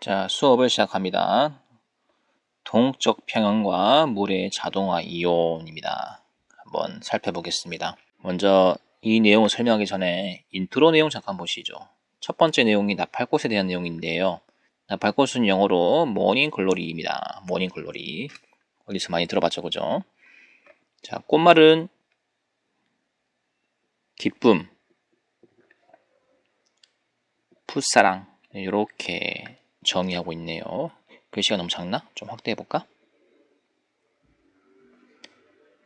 자, 수업을 시작합니다. 동적 평형과 물의 자동화 이온입니다. 한번 살펴보겠습니다. 먼저 이 내용을 설명하기 전에 인트로 내용 잠깐 보시죠. 첫 번째 내용이 나팔꽃에 대한 내용인데요. 나팔꽃은 영어로 모닝 글로리입니다. 모닝 글로리. 어디서 많이 들어봤죠, 그죠? 자, 꽃말은 기쁨, 풋사랑 이렇게 정의하고 있네요. 글씨가 너무 작나? 좀 확대해볼까?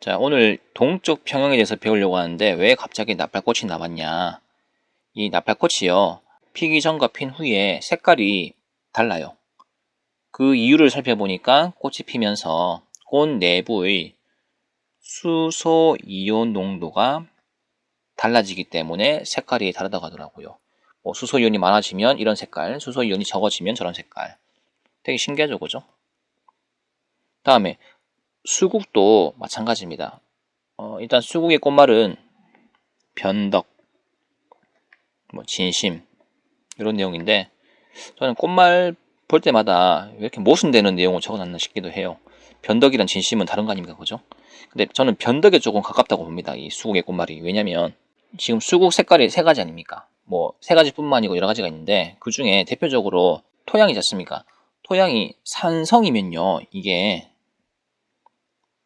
자, 오늘 동쪽 평형에 대해서 배우려고 하는데 왜 갑자기 나팔꽃이 나왔냐. 이 나팔꽃이요, 피기 전과 핀 후에 색깔이 달라요. 그 이유를 살펴보니까 꽃이 피면서 꽃 내부의 수소 이온 농도가 달라지기 때문에 색깔이 다르다고 하더라고요. 수소 이온이 많아지면 이런 색깔, 수소 이온이 적어지면 저런 색깔. 되게 신기하죠, 그죠? 다음에 수국도 마찬가지입니다. 일단 수국의 꽃말은 변덕, 진심 이런 내용인데, 저는 꽃말 볼 때마다 왜 이렇게 모순되는 내용을 적어놨나 싶기도 해요. 변덕이란 진심은 다른 거 아닙니까, 그죠? 근데 저는 변덕에 조금 가깝다고 봅니다, 이 수국의 꽃말이. 왜냐면 지금 수국 색깔이 세 가지 아닙니까? 세 가지뿐만 아니고 여러 가지가 있는데, 그 중에 대표적으로 토양이지 않습니까? 토양이 산성이면요, 이게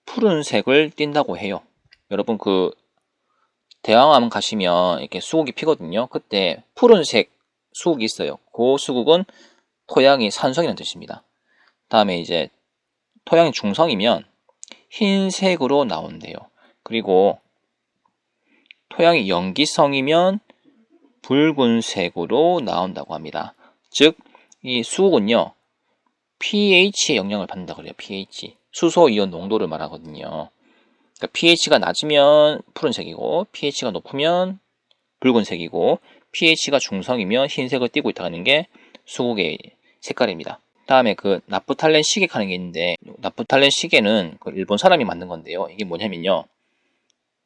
푸른색을 띈다고 해요. 여러분 대왕암 가시면 이렇게 수국이 피거든요. 그때 푸른색 수국이 있어요. 그 수국은 토양이 산성이라는 뜻입니다. 다음에 이제 토양이 중성이면 흰색으로 나온대요. 그리고 토양이 염기성이면 붉은색으로 나온다고 합니다. 즉, 이 수국은요, pH의 영향을 받는다 그래요. pH. 수소 이온 농도를 말하거든요. 그러니까 pH가 낮으면 푸른색이고, pH가 높으면 붉은색이고, pH가 중성이면 흰색을 띠고 있다는 게 수국의 색깔입니다. 다음에 나프탈렌 시계라는 게 있는데, 나프탈렌 시계는 일본 사람이 만든 건데요. 이게 뭐냐면요,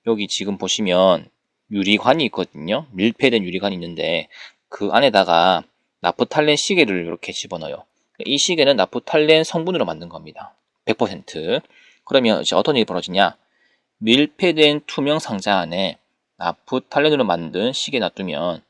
여기 지금 보시면 유리관이 있거든요. 밀폐된 유리관이 있는데 그 안에다가 나프탈렌 시계를 이렇게 집어넣어요. 이 시계는 나프탈렌 성분으로 만든 겁니다. 100%. 그러면 이제 어떤 일이 벌어지냐, 밀폐된 투명 상자 안에 나프탈렌으로 만든 시계 놔두면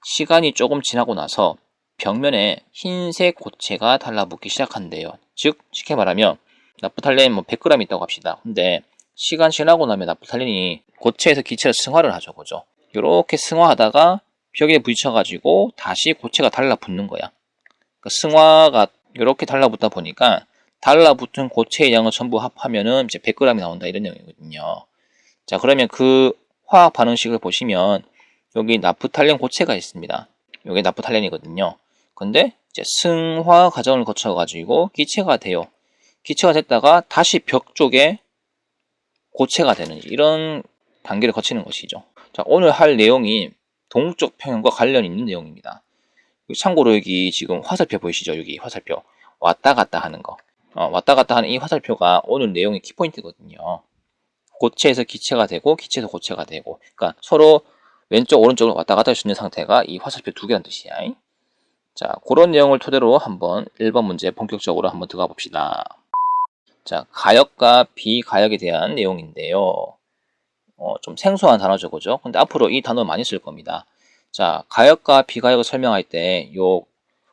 시간이 조금 지나고 나서 벽면에 흰색 고체가 달라붙기 시작한대요. 즉, 쉽게 말하면 나프탈렌 100g 있다고 합시다. 근데 시간 지나고 나면 나프탈렌이 고체에서 기체로 승화를 하죠, 그죠? 이렇게 승화하다가 벽에 부딪혀가지고 다시 고체가 달라붙는 거야. 그러니까 승화가 이렇게 달라붙다 보니까 달라붙은 고체의 양을 전부 합하면은 이제 100g이 나온다, 이런 내용이거든요. 자, 그러면 그 화학 반응식을 보시면 여기 나프탈렌 고체가 있습니다. 여기 나프탈렌이거든요. 근데 이제 승화 과정을 거쳐가지고 기체가 돼요. 기체가 됐다가 다시 벽 쪽에 고체가 되는 이런 단계를 거치는 것이죠. 자, 오늘 할 내용이 동쪽 평형과 관련 있는 내용입니다. 참고로 여기 지금 화살표 보이시죠? 여기 화살표. 왔다 갔다 하는 거. 왔다 갔다 하는 이 화살표가 오늘 내용의 키포인트거든요. 고체에서 기체가 되고 기체에서 고체가 되고, 그러니까 서로 왼쪽 오른쪽으로 왔다 갔다 할 수 있는 상태가 이 화살표 두 개란 뜻이야. 자, 그런 내용을 토대로 한번 1번 문제 본격적으로 한번 들어가 봅시다. 자, 가역과 비가역에 대한 내용인데요. 좀 생소한 단어죠, 그죠? 근데 앞으로 이 단어 많이 쓸 겁니다. 자, 가역과 비가역을 설명할 때 요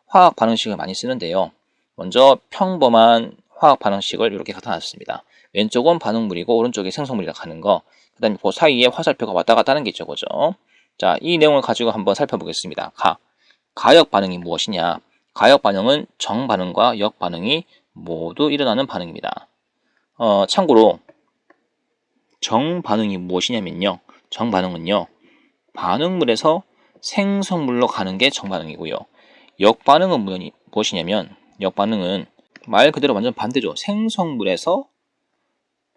화학 반응식을 많이 쓰는데요. 먼저 평범한 화학 반응식을 이렇게 갖다 놨습니다. 왼쪽은 반응물이고 오른쪽이 생성물이라고 하는 거. 그 다음에 그 사이에 화살표가 왔다 갔다 하는 게 있죠, 그죠? 자, 이 내용을 가지고 한번 살펴보겠습니다. 가역 반응이 무엇이냐? 가역 반응은 정 반응과 역 반응이 모두 일어나는 반응입니다. 참고로 정 반응이 무엇이냐면요, 정 반응은요, 반응물에서 생성물로 가는 게 정 반응이고요. 역 반응은 무엇이냐면, 역 반응은 말 그대로 완전 반대죠. 생성물에서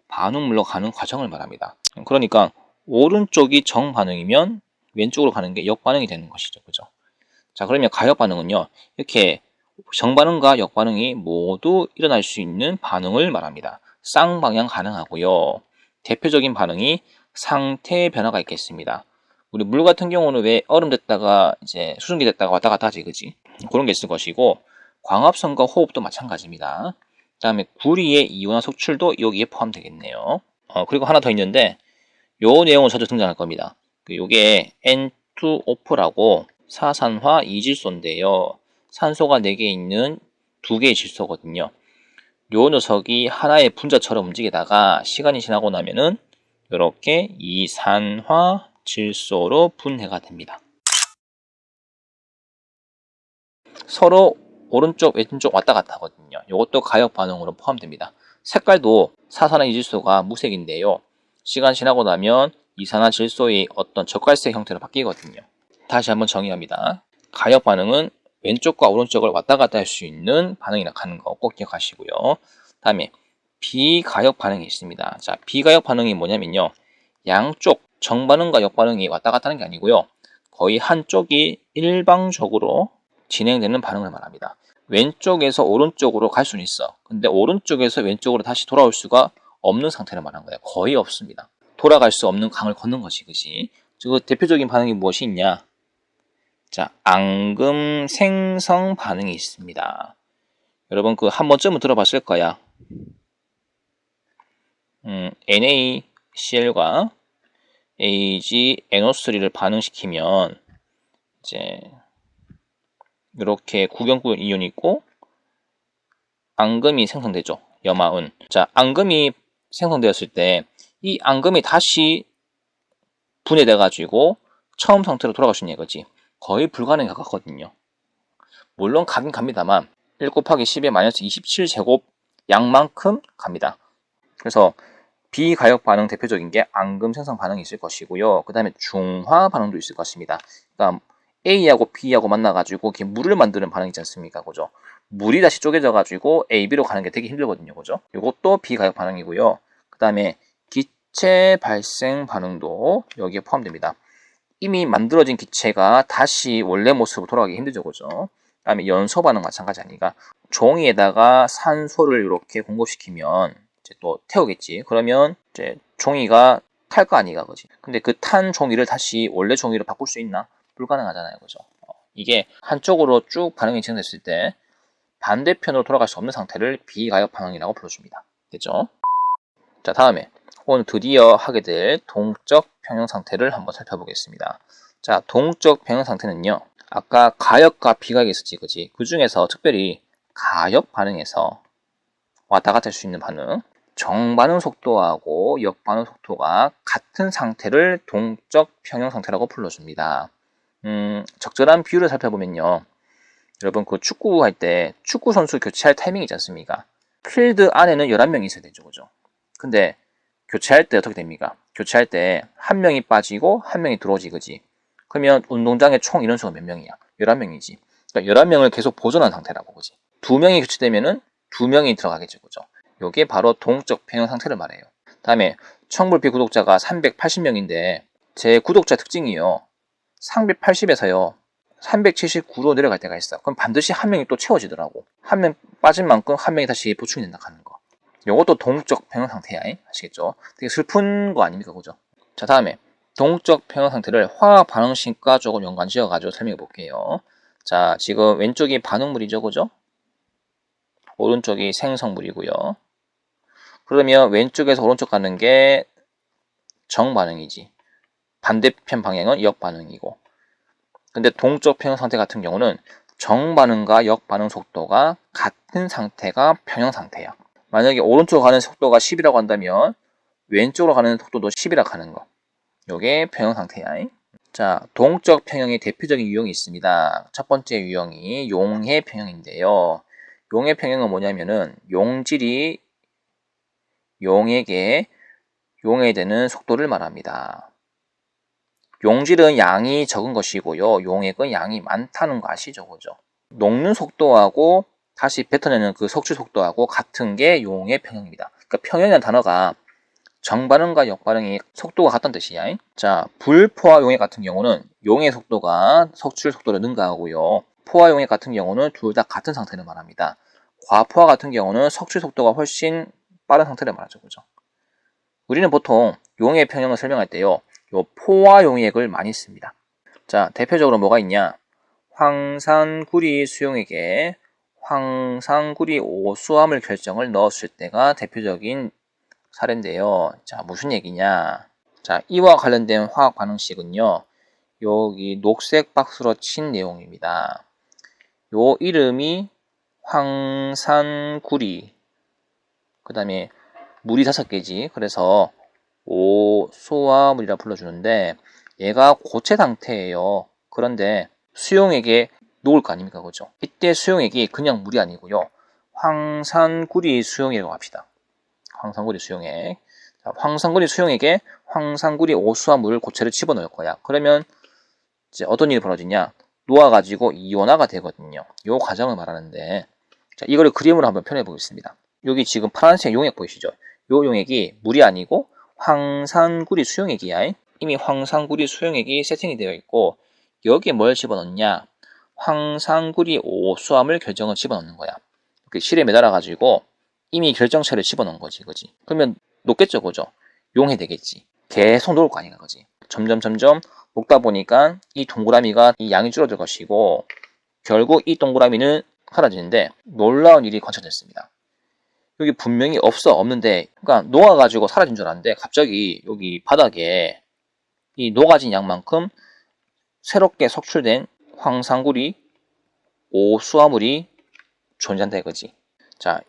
반응물로 가는 과정을 말합니다. 그러니까 오른쪽이 정 반응이면 왼쪽으로 가는 게 역 반응이 되는 것이죠, 그죠? 자, 그러면 가역 반응은요, 이렇게 정 반응과 역 반응이 모두 일어날 수 있는 반응을 말합니다. 쌍방향 가능하고요. 대표적인 반응이 상태 변화가 있겠습니다. 우리 물 같은 경우는 왜 얼음 됐다가 이제 수증기 됐다가 왔다 갔다 하지, 그지? 그런 게 있을 것이고, 광합성과 호흡도 마찬가지입니다. 그 다음에 구리의 이온화 속출도 여기에 포함되겠네요. 그리고 하나 더 있는데 요 내용은 자주 등장할 겁니다. 요게 N2O4라고 사산화 이질소인데요. 산소가 4개 있는 2개의 질소거든요. 요 녀석이 하나의 분자처럼 움직이다가 시간이 지나고 나면은 이렇게 이산화 질소로 분해가 됩니다. 서로 오른쪽 왼쪽 왔다 갔다 하거든요. 이것도 가역 반응으로 포함됩니다. 색깔도 사산화 이질소가 무색인데요. 시간 지나고 나면 이산화 질소의 어떤 적갈색 형태로 바뀌거든요. 다시 한번 정의합니다. 가역 반응은 왼쪽과 오른쪽을 왔다 갔다 할 수 있는 반응이라 하는 거 꼭 기억하시고요. 다음에 비가역 반응이 있습니다. 자, 비가역 반응이 뭐냐면요. 양쪽 정반응과 역반응이 왔다 갔다 하는 게 아니고요. 거의 한쪽이 일방적으로 진행되는 반응을 말합니다. 왼쪽에서 오른쪽으로 갈 수는 있어. 근데 오른쪽에서 왼쪽으로 다시 돌아올 수가 없는 상태를 말하는 거예요. 거의 없습니다. 돌아갈 수 없는 강을 걷는 것이 그지. 그 대표적인 반응이 무엇이 있냐? 자, 앙금 생성 반응이 있습니다. 여러분 그 한 번쯤은 들어봤을 거야. NaCl과 AgNO3를 반응시키면 이제 이렇게 구경구 이온이 있고 앙금이 생성되죠. 염화은. 자, 앙금이 생성되었을 때 이 앙금이 다시 분해돼 가지고 처음 상태로 돌아갈 수 있는 거지. 거의 불가능에 가깝거든요. 물론 가긴 갑니다만 1 곱하기 10의 마이너스 27제곱 양만큼 갑니다. 그래서 비가역 반응 대표적인 게 앙금 생성 반응이 있을 것이고요. 그 다음에 중화 반응도 있을 것입니다. 그러니까 A하고 B하고 만나가지고 이렇게 물을 만드는 반응이 있지 않습니까? 그죠? 물이 다시 쪼개져가지고 A, B로 가는 게 되게 힘들거든요. 그죠? 이것도 비가역 반응이고요. 그 다음에 기체 발생 반응도 여기에 포함됩니다. 이미 만들어진 기체가 다시 원래 모습으로 돌아가기 힘들죠. 그죠? 그 다음에 연소 반응 마찬가지 아니가 종이에다가 산소를 이렇게 공급시키면 이제 또 태우겠지. 그러면 이제 종이가 탈 거 아니가 그지. 근데 그 탄 종이를 다시 원래 종이로 바꿀 수 있나? 불가능하잖아요. 그죠? 이게 한쪽으로 쭉 반응이 진행됐을 때 반대편으로 돌아갈 수 없는 상태를 비가역 반응이라고 불러줍니다. 됐죠? 자, 다음에 오늘 드디어 하게 될 동적 평형 상태를 한번 살펴보겠습니다. 자, 동적 평형 상태는요. 아까 가역과 비가역이 있었지, 그지? 그 중에서 특별히 가역 반응에서 왔다 갔다 할 수 있는 반응, 정반응 속도하고 역반응 속도가 같은 상태를 동적 평형 상태라고 불러줍니다. 적절한 비율을 살펴보면요. 여러분 그 축구할 때 축구 선수 교체할 타이밍이 있지 않습니까? 필드 안에는 11명이 있어야 되죠. 그죠? 근데 교체할 때 어떻게 됩니까? 교체할 때 한 명이 빠지고 한 명이 들어오지, 그지? 그러면 운동장에 총 인원수가 몇 명이야? 11명이지. 그러니까 11명을 계속 보존한 상태라고, 그지? 2명이 교체되면은 2명이 들어가겠죠, 그죠? 요게 바로 동적 평형 상태를 말해요. 다음에 청불비 구독자가 380명인데 제 구독자 특징이요. 380에서요. 379로 내려갈 때가 있어. 그럼 반드시 한 명이 또 채워지더라고. 한 명 빠진 만큼 한 명이 다시 보충이 된다 하는 거. 요것도 동적 평형 상태야. 아시겠죠? 되게 슬픈 거 아닙니까? 그죠? 자, 다음에 동적 평형 상태를 화학 반응식과 조금 연관 지어가지고 설명해 볼게요. 자, 지금 왼쪽이 반응물이죠. 그죠? 오른쪽이 생성물이고요. 그러면 왼쪽에서 오른쪽 가는 게 정반응이지. 반대편 방향은 역반응이고. 근데 동적 평형 상태 같은 경우는 정반응과 역반응 속도가 같은 상태가 평형 상태야. 만약에 오른쪽으로 가는 속도가 10이라고 한다면 왼쪽으로 가는 속도도 10이라고 하는 거. 요게 평형 상태야. 자, 동적 평형의 대표적인 유형이 있습니다. 첫 번째 유형이 용해 평형인데요. 용해 평형은 뭐냐면은 용질이 용액에 용해되는 속도를 말합니다. 용질은 양이 적은 것이고요. 용액은 양이 많다는 거 아시죠? 그죠? 녹는 속도하고 다시 뱉어내는 그 석출 속도하고 같은 게 용해 평형입니다. 그러니까 평형이라는 단어가 정반응과 역반응이 속도가 같다는 뜻이야. 자, 불포화 용액 같은 경우는 용의 속도가 석출 속도를 능가하고요. 포화 용액 같은 경우는 둘 다 같은 상태를 말합니다. 과포화 같은 경우는 석출 속도가 훨씬 빠른 상태를 말하죠. 그죠? 우리는 보통 용의 평형을 설명할 때요. 요 포화 용액을 많이 씁니다. 자, 대표적으로 뭐가 있냐? 황산구리 수용액에 황산구리 5수화물 결정을 넣었을 때가 대표적인 사례인데요. 자, 무슨 얘기냐? 자, 이와 관련된 화학 반응식은요. 여기 녹색 박스로 친 내용입니다. 요 이름이 황산구리, 그 다음에 물이 5개지. 그래서 5수화물이라 불러주는데 얘가 고체 상태예요. 그런데 수용액에 녹을 거 아닙니까? 그죠? 이때 수용액이 그냥 물이 아니고요. 황산구리 수용액이라고 합시다. 황산구리 수용액. 자, 황산구리 수용액에 황산구리 5수화물 고체를 집어넣을 거야. 그러면 이제 어떤 일이 벌어지냐? 녹아가지고 이온화가 되거든요. 이 과정을 말하는데, 자, 이거를 그림으로 한번 표현해 보겠습니다. 여기 지금 파란색 용액 보이시죠? 이 용액이 물이 아니고 황산구리 수용액이야. 이미 황산구리 수용액이 세팅이 되어 있고, 여기에 뭘 집어넣냐? 황산구리 5수화물 결정을 집어넣는 거야. 이렇게 실에 매달아가지고 이미 결정체를 집어넣은 거지, 그지? 그러면 녹겠죠, 그죠? 용해 되겠지. 계속 녹을 거 아닌가, 그지? 점점 녹다 보니까 이 동그라미가 이 양이 줄어들 것이고, 결국 이 동그라미는 사라지는데 놀라운 일이 관찰됐습니다. 여기 분명히 없는데, 그러니까 녹아가지고 사라진 줄 알았는데 갑자기 여기 바닥에 이 녹아진 양만큼 새롭게 석출된 황산구리 5수화물이 존재한다 이거지. 자,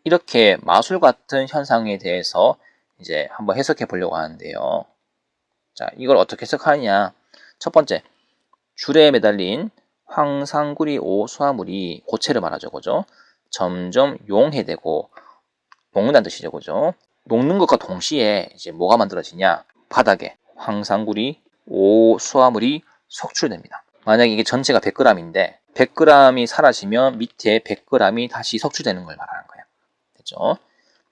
이렇게 마술 같은 현상에 대해서 이제 한번 해석해 보려고 하는데요. 자, 이걸 어떻게 해석하느냐? 첫 번째, 줄에 매달린 황산구리 5수화물이 고체를 말하죠, 그죠? 점점 용해되고 녹는다는 뜻이죠, 그죠? 녹는 것과 동시에 이제 뭐가 만들어지냐? 바닥에 황산구리 5수화물이 석출됩니다. 만약에 이게 전체가 100g인데 100g이 사라지면 밑에 100g이 다시 석출되는 걸 말하는 거예요. 됐죠?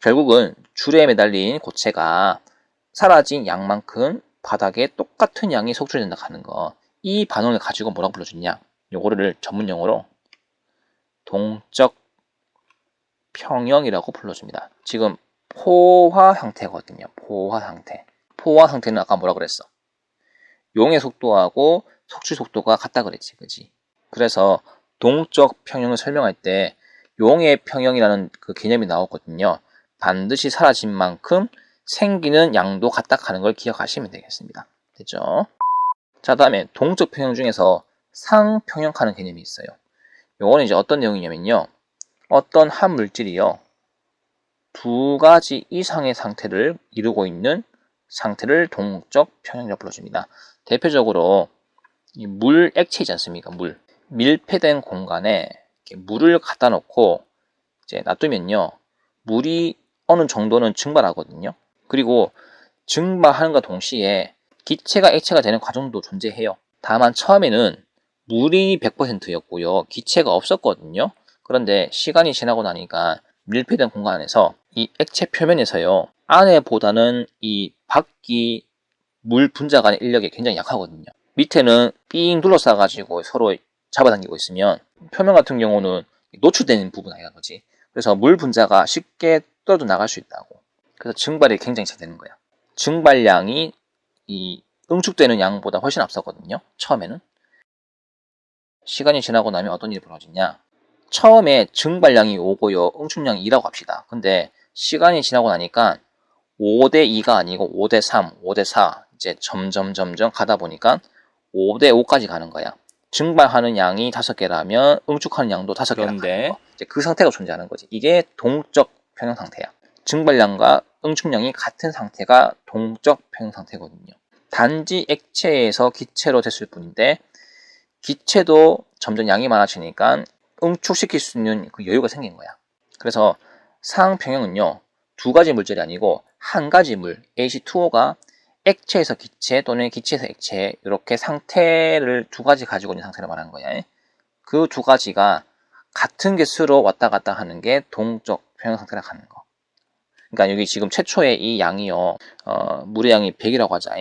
결국은 줄에 매달린 고체가 사라진 양만큼 바닥에 똑같은 양이 석출된다 하는 거. 이 반응을 가지고 뭐라고 불러주냐? 요거를 전문용어로 동적 평형이라고 불러줍니다. 지금 포화 상태거든요. 포화 상태. 포화 상태는 아까 뭐라 그랬어? 용의 속도하고 석출 속도가 같다 그랬지, 그지? 그래서 동적 평형을 설명할 때 용의 평형이라는 그 개념이 나오거든요. 반드시 사라진 만큼 생기는 양도 같다 하는 걸 기억하시면 되겠습니다. 됐죠? 자, 다음에 동적 평형 중에서 상평형하는 개념이 있어요. 요거는 이제 어떤 내용이냐면요. 어떤 한 물질이요. 2가지 이상의 상태를 이루고 있는 상태를 동적 평형이라고 불러줍니다. 대표적으로 이 물 액체이지 않습니까? 물. 밀폐된 공간에 이렇게 물을 갖다 놓고 이제 놔두면요. 물이 어느 정도는 증발하거든요. 그리고 증발하는과 동시에 기체가 액체가 되는 과정도 존재해요. 다만 처음에는 물이 100%였고요. 기체가 없었거든요. 그런데 시간이 지나고 나니까 밀폐된 공간에서 이 액체 표면에서요. 안에보다는 이 밖이 물 분자 간의 인력이 굉장히 약하거든요. 밑에는 삥 둘러싸가지고 서로 잡아당기고 있으면 표면 같은 경우는 노출되는 부분 아니야, 그지? 그래서 물 분자가 쉽게 떨어져 나갈 수 있다고. 그래서 증발이 굉장히 잘 되는 거야. 증발량이 이 응축되는 양보다 훨씬 앞서거든요. 처음에는. 시간이 지나고 나면 어떤 일이 벌어지냐? 처음에 증발량이 5고요. 응축량이 2라고 합시다. 근데 시간이 지나고 나니까 5대2가 아니고 5대3, 5대4 이제 점점 가다 보니까 5대5까지 가는 거야. 증발하는 양이 5개라면 응축하는 양도 5개라. 그런데 이제 그 상태가 존재하는 거지. 이게 동적 평형 상태야. 증발량과 응축량이 같은 상태가 동적 평형 상태거든요. 단지 액체에서 기체로 됐을 뿐인데 기체도 점점 양이 많아지니까 응축시킬 수 있는 그 여유가 생긴 거야. 그래서 상평형은요. 2가지 물질이 아니고 한 가지 물, H2O가 액체에서 기체 또는 기체에서 액체 이렇게 상태를 2가지 가지고 있는 상태를 말하는 거야. 그 2가지가 같은 개수로 왔다 갔다 하는 게 동적 평형 상태라고 하는 거. 그러니까 여기 지금 최초의 이 양이요. 물의 양이 100이라고 하자.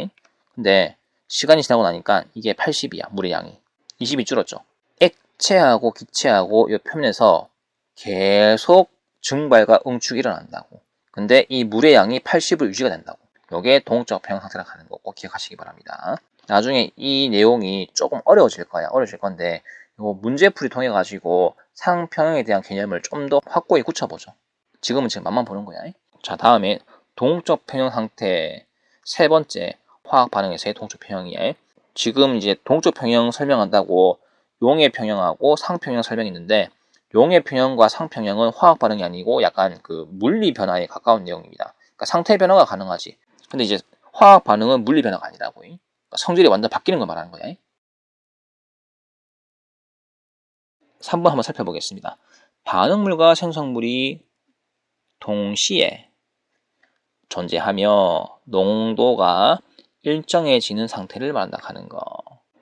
근데 시간이 지나고 나니까 이게 80이야. 물의 양이. 20이 줄었죠. 액체하고 기체하고 이 표면에서 계속 증발과 응축이 일어난다고. 근데 이 물의 양이 80을 유지가 된다고. 이게 동적 평형 상태라고 하는 거 꼭 기억하시기 바랍니다. 나중에 이 내용이 조금 어려워질 거야. 어려워질 건데 이거 문제풀이 통해 가지고 상평형에 대한 개념을 좀 더 확고히 굳혀보죠. 지금은 맛만 보는 거야. 자, 다음에 동적 평형 상태 세 번째 화학 반응에서의 동적 평형이야. 지금 이제 동적 평형 설명한다고 용의 평형하고 상평형 설명이 있는데, 용의 평형과 상평형은 화학 반응이 아니고 약간 그 물리 변화에 가까운 내용입니다. 그러니까 상태 변화가 가능하지. 근데 이제 화학 반응은 물리 변화가 아니라고. 그러니까 성질이 완전 바뀌는 걸 말하는 거야. 3번 한번 살펴보겠습니다. 반응물과 생성물이 동시에 존재하며 농도가 일정해지는 상태를 말한다 하는 거.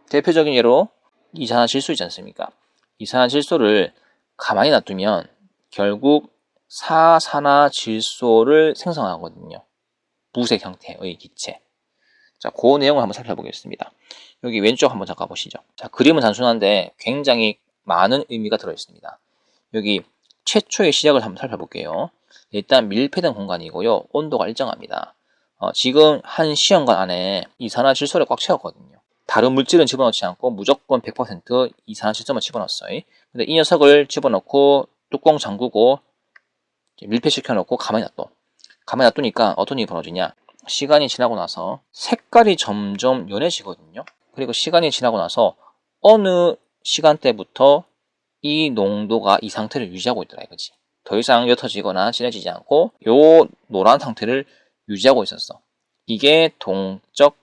대표적인 예로 이산화질소 있지 않습니까? 이산화질소를 가만히 놔두면 결국 사산화질소를 생성하거든요. 무색 형태의 기체. 자, 그 내용을 한번 살펴보겠습니다. 여기 왼쪽 한번 잠깐 보시죠. 자, 그림은 단순한데 굉장히 많은 의미가 들어있습니다. 여기 최초의 시작을 한번 살펴볼게요. 일단 밀폐된 공간이고요. 온도가 일정합니다. 지금 한 시험관 안에 이산화질소를 꽉 채웠거든요. 다른 물질은 집어넣지 않고 무조건 100% 이산화질소만 집어넣었어요. 근데 이 녀석을 집어넣고 뚜껑 잠그고 밀폐시켜놓고 가만히 놔두니까 어떤 일이 벌어지냐. 시간이 지나고 나서 색깔이 점점 연해지거든요. 그리고 시간이 지나고 나서 어느 시간대부터 이 농도가 이 상태를 유지하고 있더라 이거지. 더 이상 옅어지거나 진해지지 않고 요 노란 상태를 유지하고 있었어. 이게 동적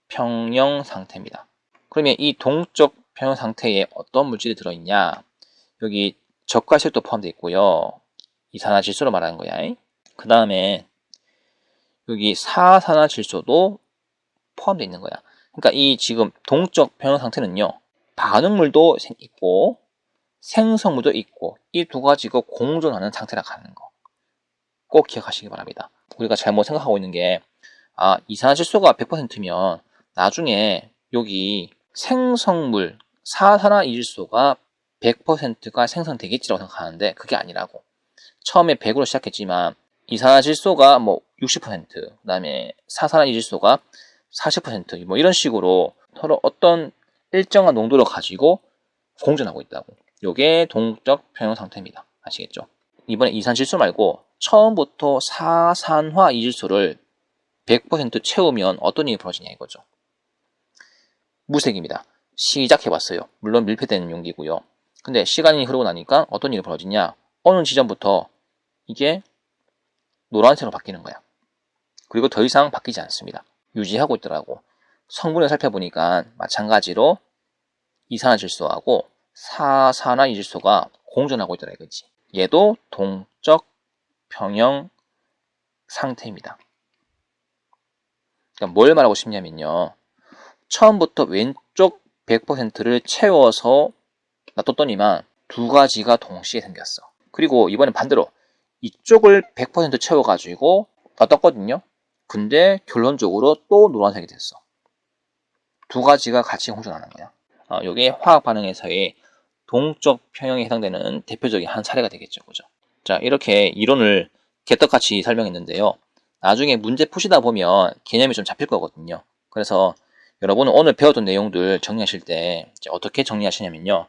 평형 상태입니다. 그러면 이 동적 평형 상태에 어떤 물질이 들어있냐? 여기 적갈색도 포함되어 있고요. 이산화질소로 말하는 거야. 그 다음에 여기 사산화질소도 포함되어 있는 거야. 그러니까 이 지금 동적 평형 상태는요, 반응물도 있고 생성물도 있고 이 두 가지가 공존하는 상태라고 하는 거 꼭 기억하시기 바랍니다. 우리가 잘못 생각하고 있는 게 이산화질소가 100%면 나중에 여기 생성물 사산화이질소가 100%가 생성되겠지라고 생각하는데 그게 아니라고. 처음에 100으로 시작했지만 이산화질소가 뭐 60%, 그 다음에 사산화이질소가 40%, 뭐 이런 식으로 서로 어떤 일정한 농도를 가지고 공존하고 있다고. 이게 동적 평형 상태입니다. 아시겠죠? 이번에 이산질소 말고 처음부터 사산화이질소를 100% 채우면 어떤 일이 벌어지냐 이거죠. 무색입니다. 시작해봤어요. 물론 밀폐된 용기고요. 근데 시간이 흐르고 나니까 어떤 일이 벌어지냐. 어느 지점부터 이게 노란색으로 바뀌는 거야. 그리고 더 이상 바뀌지 않습니다. 유지하고 있더라고. 성분을 살펴보니까 마찬가지로 이산화질소하고 사산화이질소가 공존하고 있더라 이거지. 얘도 동적 평형 상태입니다. 그러니까 뭘 말하고 싶냐면요. 처음부터 왼쪽 100%를 채워서 놔뒀더니만 두 가지가 동시에 생겼어. 그리고 이번엔 반대로 이쪽을 100% 채워가지고 놔뒀거든요. 근데 결론적으로 또 노란색이 됐어. 두 가지가 같이 공존하는 거야. 이게 화학 반응에서의 동적 평형에 해당되는 대표적인 한 사례가 되겠죠. 그죠? 자, 이렇게 이론을 개떡같이 설명했는데요. 나중에 문제 푸시다 보면 개념이 좀 잡힐 거거든요. 그래서 여러분은 오늘 배웠던 내용들 정리하실 때 어떻게 정리하시냐면요.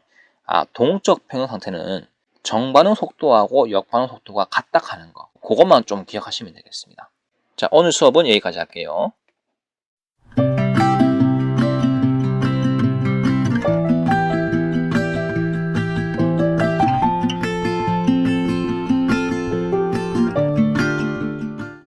동적 평형 상태는 정반응 속도하고 역반응 속도가 같다 하는 거. 그것만 좀 기억하시면 되겠습니다. 자, 오늘 수업은 여기까지 할게요.